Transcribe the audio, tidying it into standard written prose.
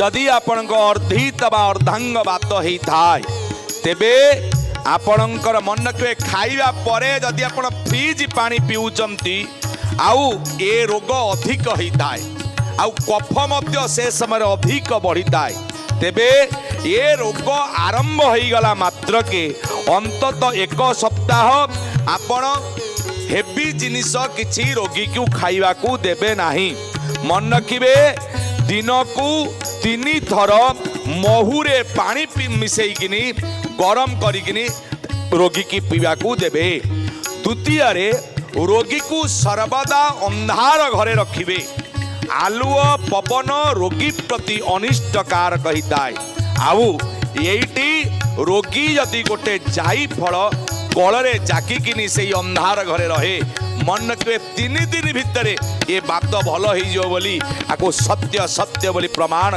जदि आपण अर्धित बा अर्धांग बात होता है तेबे आपणकर मन रखिए खाइबा परे जदि आपण फ्रिज पानी पिउचंती आउ ए रोग अधिक होता है आउ कफ मध्य से समय अधिक बढ़ीता है तेबे ये रोग आरंभ हो गला मात्र के अंतत एक सप्ताह आपण हेवी जिनिस किसी रोगी को खाइबा को देबे नहीं। मन रखिए दिन को 3 थर महुरे पानी मिसेकिनी गरम करिकिनी रोगी की पीवा को देबे। द्वितीय रोगी को सर्वदा अंधार घरे रखिबे। आलुओ पवन रोगी प्रति अनिष्टकार कहिता है। आउ एटी रोगी यदि गोटे जाई फल कलरे जाकिकिनी से अंधार घरे रहे मन रखिए 3 दिन भितर ये बात भल हो बोली सत्य सत्य बोली प्रमाण